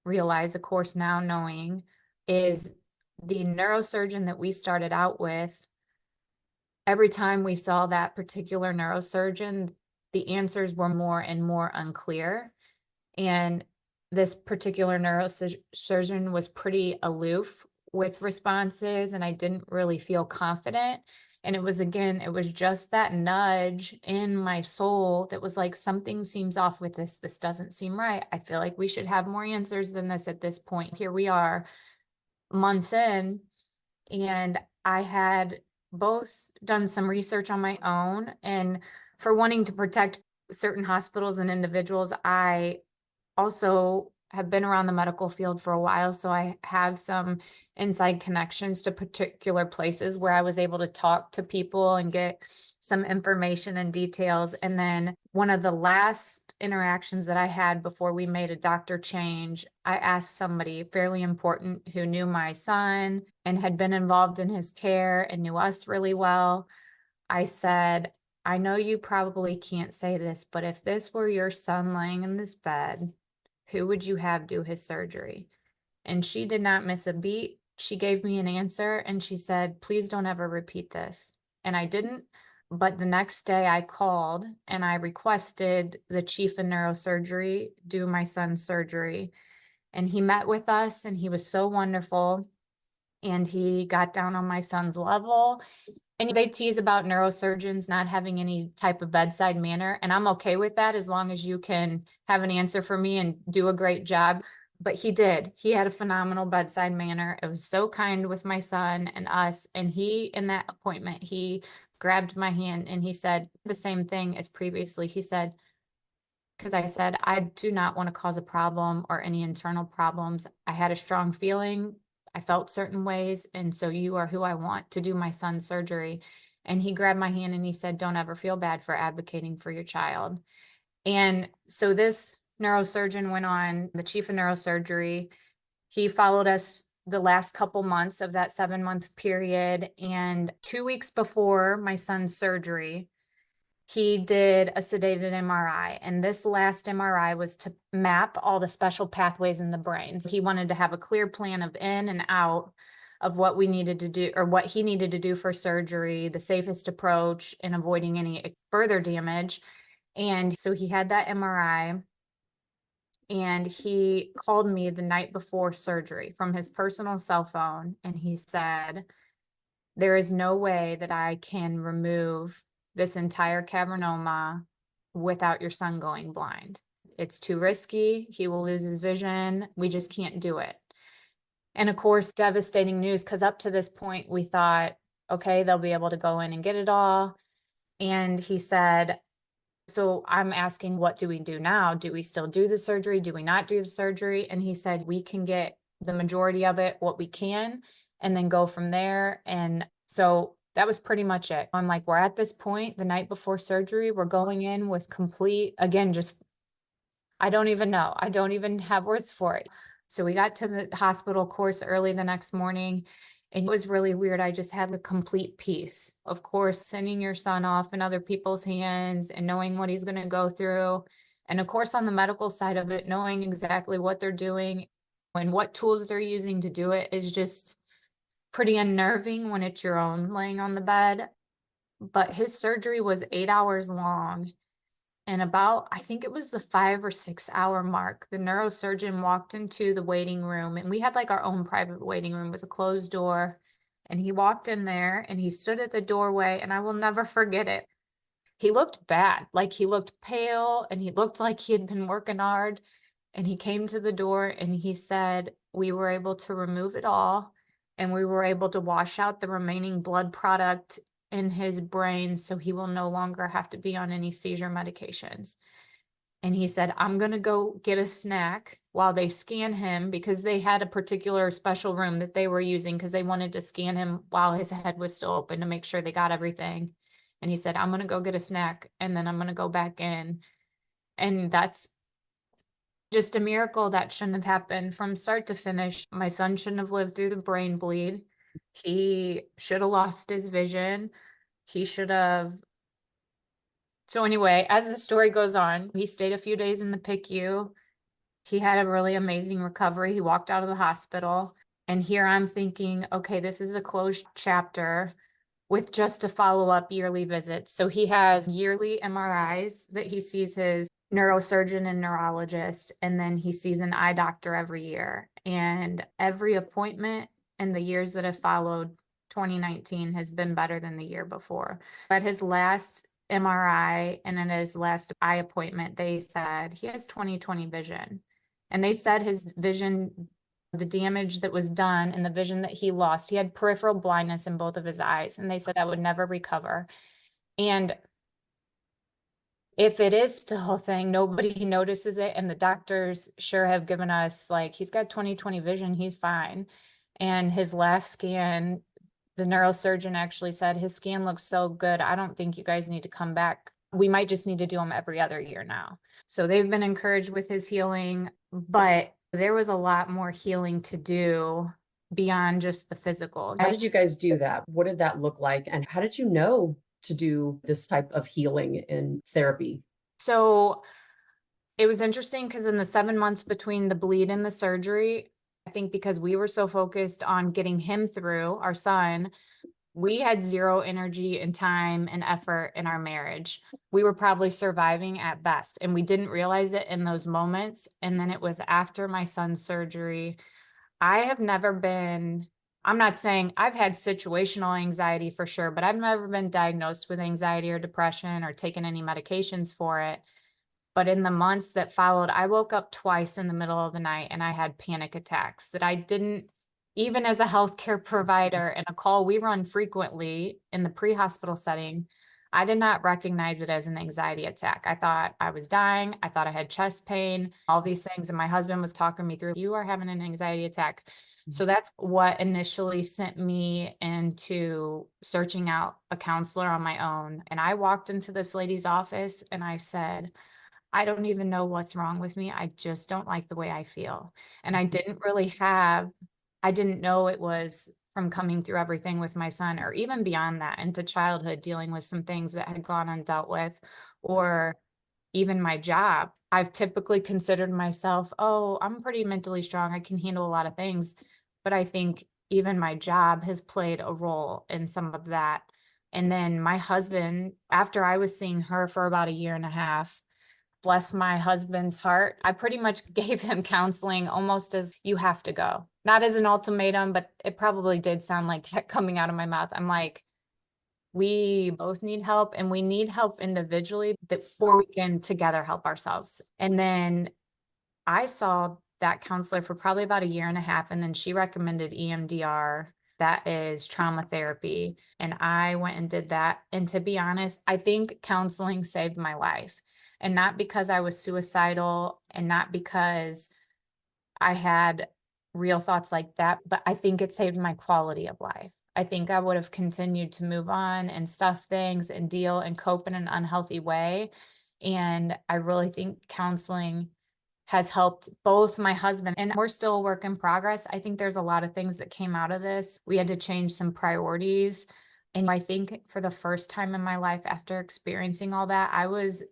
realize, of course, now knowing, is the neurosurgeon that we started out with, every time we saw that particular neurosurgeon, the answers were more and more unclear. And this particular neurosurgeon was pretty aloof with responses, and I didn't really feel confident. And it was just that nudge in my soul that was like, something seems off with this. This doesn't seem right. I feel like we should have more answers than this at this point. Here we are, months in, and I had both done some research on my own, and for wanting to protect certain hospitals and individuals, I also have been around the medical field for a while, so I have some inside connections to particular places where I was able to talk to people and get some information and details. And then one of the last interactions that I had before we made a doctor change, I asked somebody fairly important who knew my son and had been involved in his care and knew us really well. I said, I know you probably can't say this, but if this were your son laying in this bed, who would you have do his surgery? And she did not miss a beat. She gave me an answer and she said, please don't ever repeat this. And I didn't. But the next day I called and I requested the chief in neurosurgery do my son's surgery. And he met with us and he was so wonderful. And he got down on my son's level. And they tease about neurosurgeons not having any type of bedside manner. And I'm okay with that as long as you can have an answer for me and do a great job. But he did. He had a phenomenal bedside manner. It was so kind with my son and us. And he, in that appointment, he grabbed my hand and he said the same thing as previously. He said, because I said, I do not want to cause a problem or any internal problems. I had a strong feeling. I felt certain ways. And so you are who I want to do my son's surgery. And he grabbed my hand and he said, don't ever feel bad for advocating for your child. And so this neurosurgeon went on, the chief of neurosurgery. He followed us the last couple months of that 7 month period. And 2 weeks before my son's surgery, he did a sedated MRI, and this last MRI was to map all the special pathways in the brain. So he wanted to have a clear plan of in and out of what we needed to do, or what he needed to do for surgery, the safest approach, and avoiding any further damage. And so he had that MRI, and he called me the night before surgery from his personal cell phone, and he said, there is no way that I can remove this entire cavernoma without your son going blind. It's too risky. He will lose his vision. We just can't do it. And of course, devastating news, because up to this point, we thought, okay, they'll be able to go in and get it all. And he said, so I'm asking, what do we do now? Do we still do the surgery? Do we not do the surgery? And he said, we can get the majority of it, what we can, and then go from there. And so that was pretty much it. I'm like, we're at this point the night before surgery. We're going in with complete, again, just, I don't even know. I don't even have words for it. So we got to the hospital, of course, early the next morning. And it was really weird. I just had the complete peace. Of course, sending your son off in other people's hands and knowing what he's going to go through. And of course, on the medical side of it, knowing exactly what they're doing and what tools they're using to do it is just pretty unnerving when it's your own laying on the bed. But his surgery was 8 hours long. And about, I think it was the 5 or 6 hour mark, the neurosurgeon walked into the waiting room, and we had like our own private waiting room with a closed door. And he walked in there and he stood at the doorway, and I will never forget it. He looked bad, like he looked pale, and he looked like he had been working hard. And he came to the door and he said, we were able to remove it all, and we were able to wash out the remaining blood product in his brain, so he will no longer have to be on any seizure medications. And he said, I'm going to go get a snack while they scan him, because they had a particular special room that they were using because they wanted to scan him while his head was still open to make sure they got everything. And he said, I'm going to go get a snack, and then I'm going to go back in. And that's just a miracle. That shouldn't have happened from start to finish. My son shouldn't have lived through the brain bleed. He should have lost his vision. He should have. So anyway, as the story goes on, he stayed a few days in the PICU. He had a really amazing recovery. He walked out of the hospital. And here I'm thinking, okay, this is a closed chapter with just a follow-up yearly visit. So he has yearly MRIs that he sees his neurosurgeon and neurologist, and then he sees an eye doctor every year. And every appointment in the years that have followed 2019 has been better than the year before. At his last MRI and in his last eye appointment, they said he has 20/20 vision. And they said his vision, the damage that was done and the vision that he lost, he had peripheral blindness in both of his eyes, and they said that would never recover. And if it is still a thing, nobody notices it, and the doctors sure have given us, like, he's got 20/20 vision, he's fine. And his last scan, the neurosurgeon actually said, his scan looks so good, I don't think you guys need to come back. We might just need to do him every other year now. So they've been encouraged with his healing, but there was a lot more healing to do beyond just the physical. How did you guys do that? What did that look like? And how did you know to do this type of healing and therapy? So it was interesting because in the 7 months between the bleed and the surgery, I think because we were so focused on getting him through, our son, we had zero energy and time and effort in our marriage. We were probably surviving at best, and we didn't realize it in those moments. And then it was after my son's surgery. I have never been, I'm not saying I've had situational anxiety for sure, but I've never been diagnosed with anxiety or depression or taken any medications for it. But in the months that followed, I woke up twice in the middle of the night and I had panic attacks that I didn't, even as a healthcare provider and a call we run frequently in the pre-hospital setting, I did not recognize it as an anxiety attack. I thought I was dying. I thought I had chest pain, all these things. And my husband was talking me through, you are having an anxiety attack. So that's what initially sent me into searching out a counselor on my own. And I walked into this lady's office and I said, I don't even know what's wrong with me. I just don't like the way I feel. And I didn't know it was from coming through everything with my son, or even beyond that into childhood, dealing with some things that had gone undealt with, or even my job. I've typically considered myself, oh, I'm pretty mentally strong. I can handle a lot of things. But I think even my job has played a role in some of that. And then my husband, after I was seeing her for about a year and a half, bless my husband's heart, I pretty much gave him counseling almost as you have to go. Not as an ultimatum, but it probably did sound like that coming out of my mouth. I'm like, we both need help, and we need help individually before we can together help ourselves. And then I saw that counselor for probably about a year and a half, and then she recommended EMDR. That is trauma therapy. And I went and did that. And to be honest, I think counseling saved my life. And not because I was suicidal, and not because I had real thoughts like that, but I think it saved my quality of life. I think I would have continued to move on and stuff things and deal and cope in an unhealthy way. And I really think counseling has helped both my husband, and we're still a work in progress. I think there's a lot of things that came out of this. We had to change some priorities. And I think for the first time in my life, after experiencing all that, I was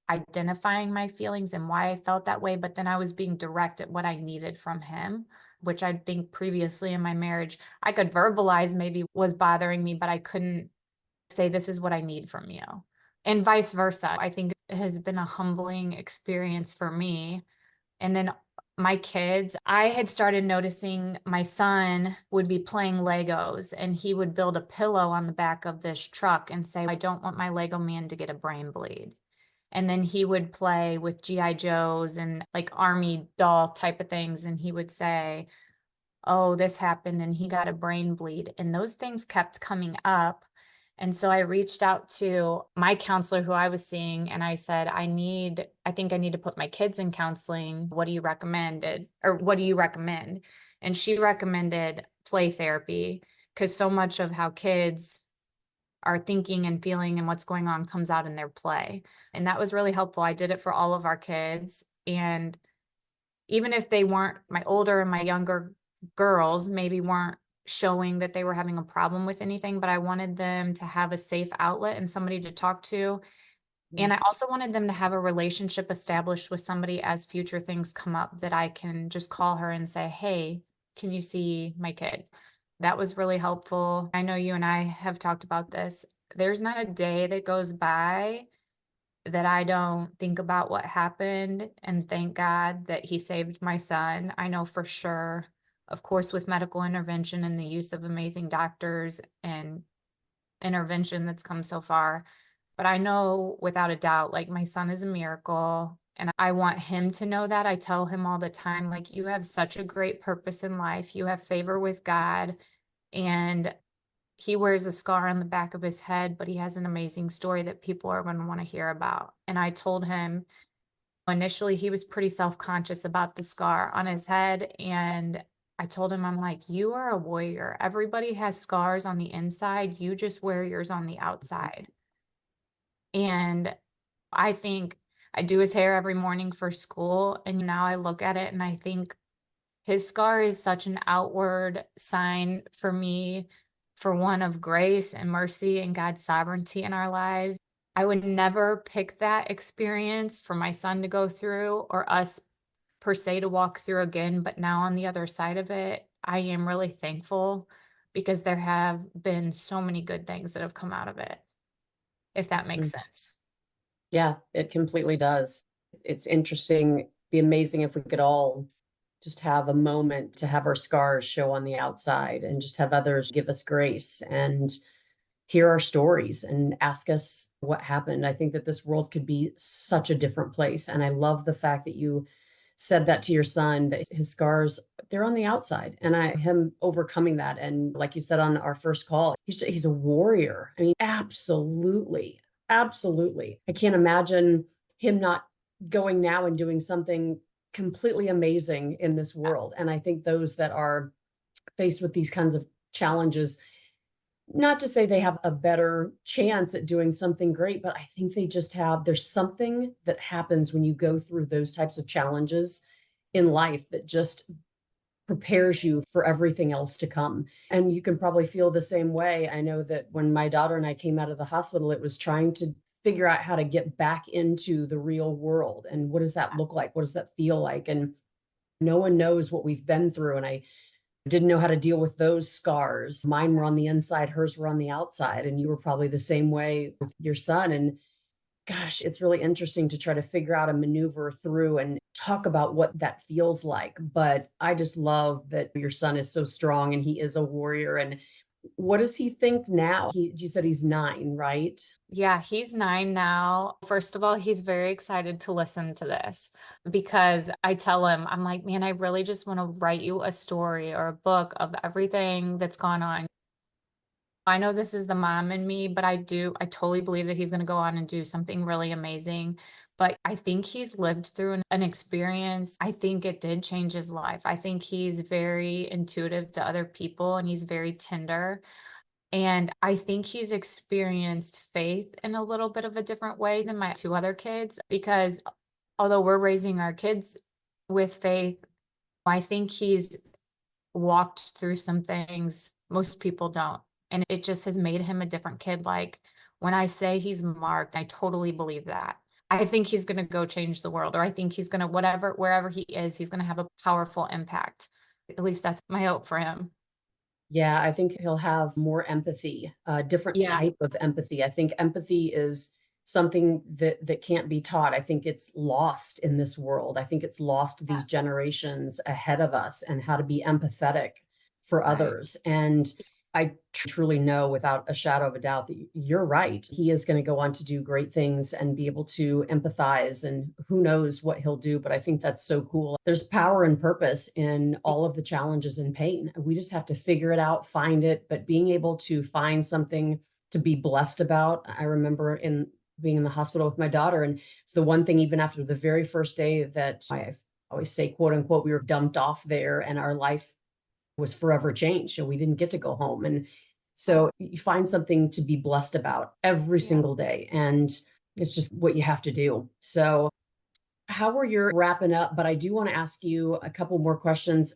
identifying my feelings and why I felt that way, but then I was being direct at what I needed from him, which I think previously in my marriage, I could verbalize maybe was bothering me, but I couldn't say, this is what I need from you. And vice versa. I think it has been a humbling experience for me. And then my kids, I had started noticing my son would be playing Legos, and he would build a pillow on the back of this truck and say, I don't want my Lego man to get a brain bleed. And then he would play with GI Joes and like army doll type of things. And he would say, oh, this happened and he got a brain bleed. And those things kept coming up. And so I reached out to my counselor who I was seeing, and I said, I think I need to put my kids in counseling. What do you recommend? Or what do you recommend? And she recommended play therapy, because so much of how kids are thinking and feeling and what's going on comes out in their play. And that was really helpful. I did it for all of our kids. And even if they weren't, my older and my younger girls maybe weren't showing that they were having a problem with anything, but I wanted them to have a safe outlet and somebody to talk to. And I also wanted them to have a relationship established with somebody as future things come up, that I can just call her and say, hey, can you see my kid? That was really helpful. I know you and I have talked about this. There's not a day that goes by that I don't think about what happened and thank God that he saved my son. I know for sure, of course, with medical intervention and the use of amazing doctors and intervention that's come so far, but I know without a doubt, like, my son is a miracle. And I want him to know that. I tell him all the time, like, you have such a great purpose in life. You have favor with God. And he wears a scar on the back of his head, but he has an amazing story that people are going to want to hear about. And I told him initially he was pretty self-conscious about the scar on his head. And I told him, I'm like, you are a warrior. Everybody has scars on the inside. You just wear yours on the outside. And I think I do his hair every morning for school. And now I look at it and I think his scar is such an outward sign for me, for one of grace and mercy and God's sovereignty in our lives. I would never pick that experience for my son to go through, or us per se to walk through again. But now on the other side of it, I am really thankful, because there have been so many good things that have come out of it, if that makes sense. Yeah, it completely does. It's interesting. Be amazing if we could all just have a moment to have our scars show on the outside, and just have others give us grace and hear our stories and ask us what happened. I think that this world could be such a different place. And I love the fact that you said that to your son, that his scars, they're on the outside, and him overcoming that. And like you said on our first call, he's a warrior. I mean, absolutely. Absolutely. I can't imagine him not going now and doing something completely amazing in this world. And I think those that are faced with these kinds of challenges, not to say they have a better chance at doing something great, but I think they just there's something that happens when you go through those types of challenges in life that just prepares you for everything else to come. And you can probably feel the same way. I know that when my daughter and I came out of the hospital, it was trying to figure out how to get back into the real world. And what does that look like? What does that feel like? And no one knows what we've been through. And I didn't know how to deal with those scars. Mine were on the inside, hers were on the outside. And you were probably the same way with your son. And gosh, it's really interesting to try to figure out a maneuver through and talk about what that feels like. But I just love that your son is so strong and he is a warrior. And what does he think now? You said he's 9, right? Yeah, he's 9 now. First of all, he's very excited to listen to this because I tell him, I'm like, man, I really just want to write you a story or a book of everything that's gone on. I know this is the mom in me, but I totally believe that he's going to go on and do something really amazing. But I think he's lived through an experience. I think it did change his life. I think he's very intuitive to other people and he's very tender. And I think he's experienced faith in a little bit of a different way than my 2 other kids, because although we're raising our kids with faith, I think he's walked through some things most people don't. And it just has made him a different kid. Like when I say he's marked, I totally believe that. I think he's going to go change the world, or I think he's going to, whatever, wherever he is, he's going to have a powerful impact. At least that's my hope for him. Yeah, I think he'll have more empathy, a different Yeah. type of empathy. I think empathy is something that can't be taught. I think it's lost in this world. I think it's lost Yeah. these generations ahead of us and how to be empathetic for Right. others. And I truly know without a shadow of a doubt that you're right. He is going to go on to do great things and be able to empathize, and who knows what he'll do. But I think that's so cool. There's power and purpose in all of the challenges and pain. We just have to figure it out, find it, but being able to find something to be blessed about. I remember in being in the hospital with my daughter, and it's the one thing, even after the very first day that I always say, quote unquote, we were dumped off there and our life was forever changed and we didn't get to go home. And Oh, so you find something to be blessed about every yeah. single day. And it's just what you have to do. So how were your wrapping up? But I do want to ask you a couple more questions.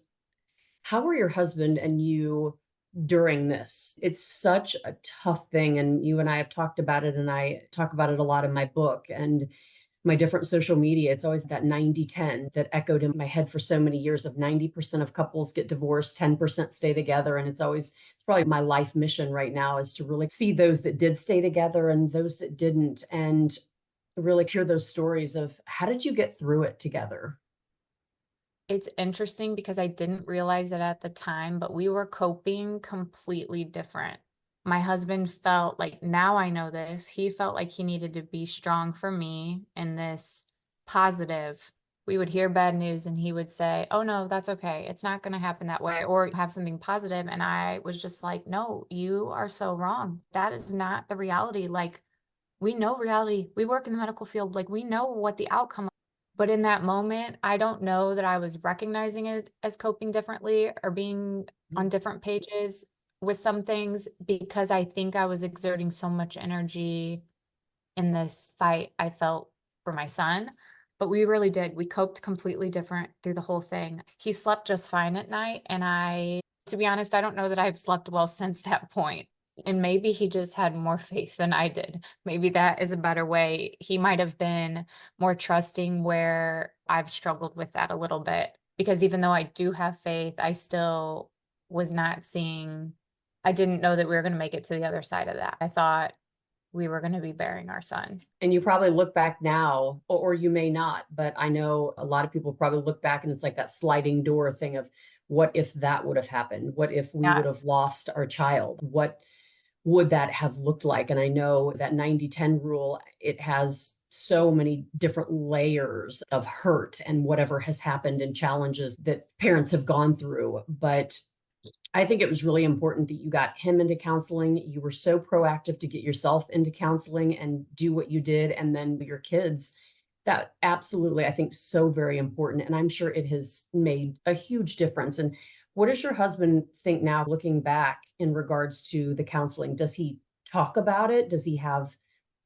How were your husband and you during this? It's such a tough thing. And you and I have talked about it, and I talk about it a lot in my book and my different social media. It's always that 90-10 that echoed in my head for so many years of 90% of couples get divorced, 10% stay together. And it's probably my life mission right now is to really see those that did stay together and those that didn't, and really hear those stories of how did you get through it together? It's interesting because I didn't realize it at the time, but we were coping completely different. My husband felt like, now I know this, he felt like he needed to be strong for me in this positive. We would hear bad news and he would say, oh no, that's okay. It's not going to happen that way, or have something positive. And I was just like, no, you are so wrong. That is not the reality. Like, we know reality. We work in the medical field. Like, we know what the outcome. But in that moment, I don't know that I was recognizing it as coping differently or being on different pages with some things, because I think I was exerting so much energy in this fight I felt for my son. But we really did. We coped completely different through the whole thing. He slept just fine at night. And to be honest, I don't know that I've slept well since that point. And maybe he just had more faith than I did. Maybe that is a better way. He might have been more trusting, where I've struggled with that a little bit. Because even though I do have faith, I still was not seeing, I didn't know that we were going to make it to the other side of that. I thought we were going to be bearing our son. And you probably look back now, or you may not, but I know a lot of people probably look back and it's like that sliding door thing of what if that would have happened? What if we Yeah. would have lost our child? What would that have looked like? And I know that 90-10 rule, it has so many different layers of hurt and whatever has happened and challenges that parents have gone through. But I think it was really important that you got him into counseling. You were so proactive to get yourself into counseling and do what you did. And then your kids, that absolutely, I think, so very important. And I'm sure it has made a huge difference. And what does your husband think now, looking back in regards to the counseling? Does he talk about it? Does he have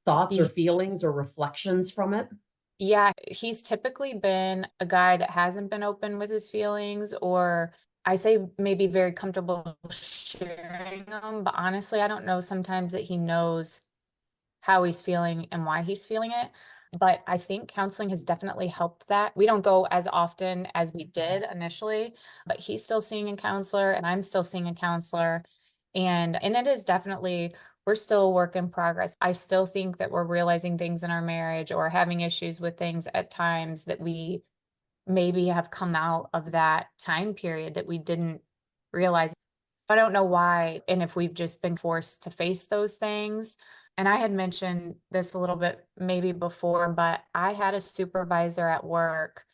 thoughts or feelings or reflections from it? Yeah, he's typically been a guy that hasn't been open with his feelings, or I say maybe very comfortable sharing them, but honestly, I don't know sometimes that he knows how he's feeling and why he's feeling it. But I think counseling has definitely helped that. We don't go as often as we did initially, but he's still seeing a counselor and I'm still seeing a counselor. And it is definitely, we're still a work in progress. I still think that we're realizing things in our marriage or having issues with things at times that we maybe have come out of that time period that we didn't realize. I don't know why, and if we've just been forced to face those things. And I had mentioned this a little bit maybe before, but I had a supervisor at work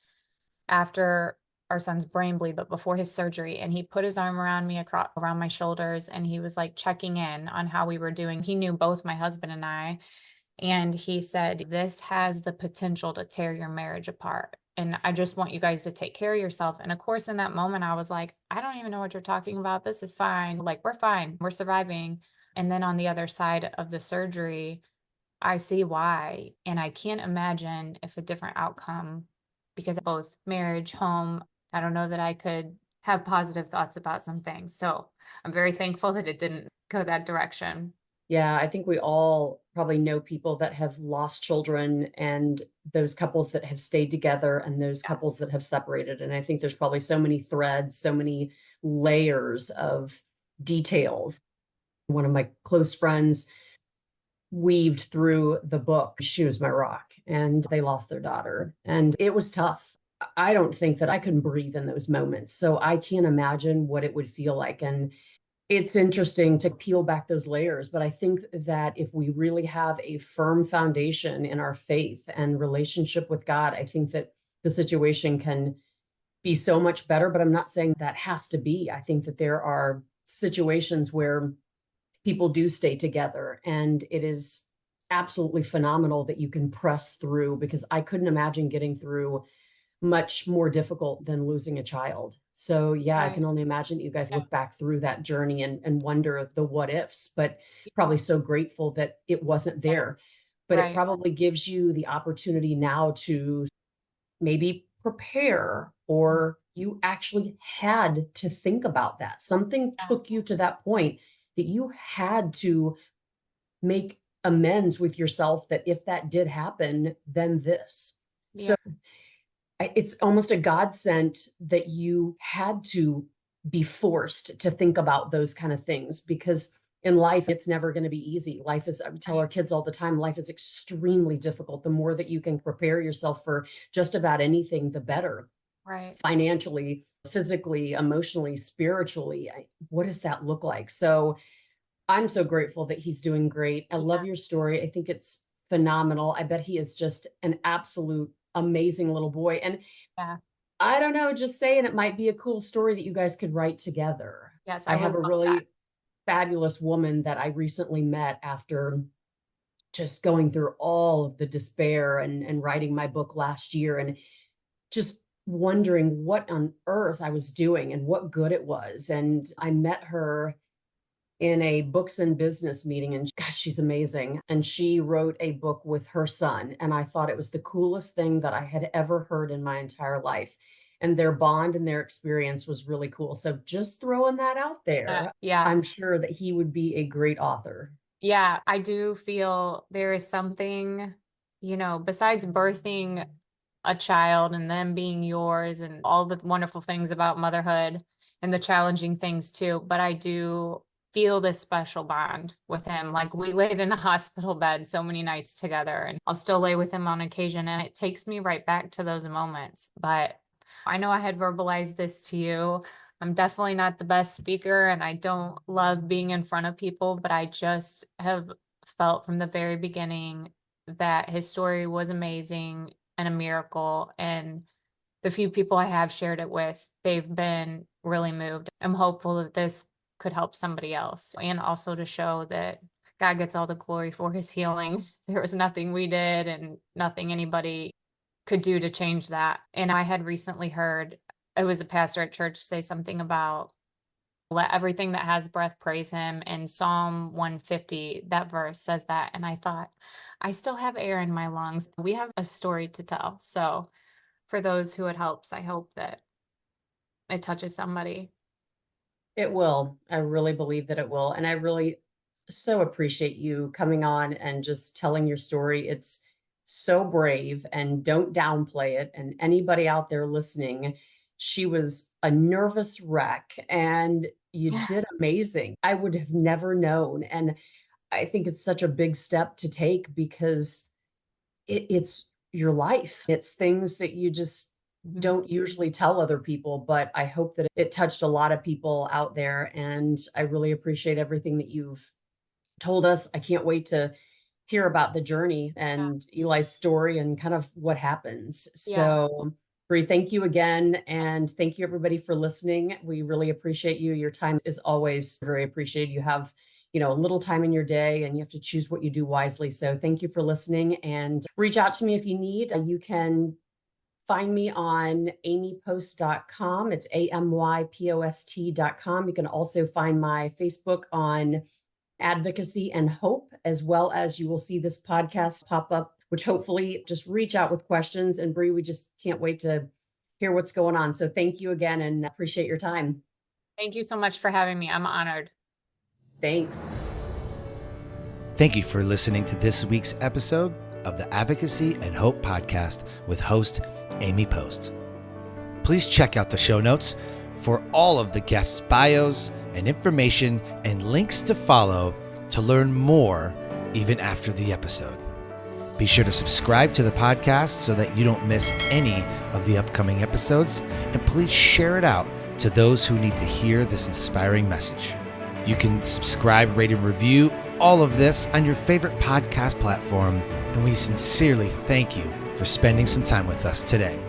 after our son's brain bleed, but before his surgery, and he put his arm around me across around my shoulders, and he was like checking in on how we were doing. He knew both my husband and I, and he said, "This has the potential to tear your marriage apart. And I just want you guys to take care of yourself." And of course, in that moment, I was like, "I don't even know what you're talking about. This is fine. Like, we're fine. We're surviving." And then on the other side of the surgery, I see why. And I can't imagine if a different outcome, because both marriage, home, I don't know that I could have positive thoughts about some things. So I'm very thankful that it didn't go that direction. Yeah, I think we all probably know people that have lost children and those couples that have stayed together and those couples that have separated. And I think there's probably so many threads, so many layers of details. One of my close friends weaved through the book. She was my rock, and they lost their daughter, and it was tough. I don't think that I could breathe in those moments. So I can't imagine what it would feel like. And it's interesting to peel back those layers, but I think that if we really have a firm foundation in our faith and relationship with God, I think that the situation can be so much better. But I'm not saying that has to be. I think that there are situations where people do stay together, and it is absolutely phenomenal that you can press through, because I couldn't imagine getting through much more difficult than losing a child. So yeah, I Right. can only imagine that you guys look back through that journey and wonder the what ifs, but probably so grateful that it wasn't there. But it Right. probably gives you the opportunity now to maybe prepare, or you actually had to think about that. Something took you to that point that you had to make amends with yourself, that if that did happen, then this. Yeah. So it's almost a godsend that you had to be forced to think about those kind of things, because in life it's never going to be easy. Life is, I tell Right. our kids all the time, life is extremely difficult. The more that you can prepare yourself for just about anything, the better. Right. Financially, physically, emotionally, spiritually, what does that look like? So I'm so grateful that he's doing great. I love Yeah. your story. I think it's phenomenal. I bet he is just an absolute amazing little boy. And Yeah. I don't know, just saying, it might be a cool story that you guys could write together. Yes, I I would have a love that. really fabulous woman that I recently met after just going through all of the despair and writing my book last year, and just wondering what on earth I was doing and what good it was. And I met her in a books and business meeting, and gosh, she's amazing. And she wrote a book with her son, and I thought it was the coolest thing that I had ever heard in my entire life. And their bond and their experience was really cool. So just throwing that out there, Yeah. I'm sure that he would be a great author. Yeah. I do feel there is something, besides birthing a child and them being yours and all the wonderful things about motherhood and the challenging things too. But I do feel this special bond with him. Like, we laid in a hospital bed so many nights together, and I'll still lay with him on occasion. And it takes me right back to those moments. But I know I had verbalized this to you. I'm definitely not the best speaker and I don't love being in front of people, but I just have felt from the very beginning that his story was amazing and a miracle. And the few people I have shared it with, they've been really moved. I'm hopeful that this could help somebody else, and also to show that God gets all the glory for his healing. There was nothing we did and nothing anybody could do to change that. And I had recently heard, it was a pastor at church, say something about let everything that has breath praise him. And Psalm 150, that verse says that. And I thought, I still have air in my lungs. We have a story to tell. So for those who it helps, I hope that it touches somebody. It will. I really believe that it will. And I really so appreciate you coming on and just telling your story. It's so brave, and don't downplay it. And anybody out there listening, she was a nervous wreck and you Yeah. did amazing. I would have never known. And I think it's such a big step to take because it's your life. It's things that you just Mhm. don't usually tell other people, but I hope that it touched a lot of people out there, and I really appreciate everything that you've told us. I can't wait to hear about the journey and Eli's story and kind of what happens. Yeah. So, Bri, thank you again, Yes. and thank you everybody for listening. We really appreciate you. Your time is always very appreciated. You have, a little time in your day, and you have to choose what you do wisely. So, thank you for listening, and reach out to me if you need. You can find me on amypost.com. It's amypost.com. You can also find my Facebook on Advocacy and Hope, as well as you will see this podcast pop up, which hopefully just reach out with questions. And Bri, we just can't wait to hear what's going on. So thank you again and appreciate your time. Thank you so much for having me. I'm honored. Thanks. Thank you for listening to this week's episode of the Advocacy and Hope podcast with host Amy Post. Please check out the show notes for all of the guests' bios and information and links to follow to learn more even after the episode. Be sure to subscribe to the podcast so that you don't miss any of the upcoming episodes, and please share it out to those who need to hear this inspiring message. You can subscribe, rate, and review all of this on your favorite podcast platform, and we sincerely thank you for spending some time with us today.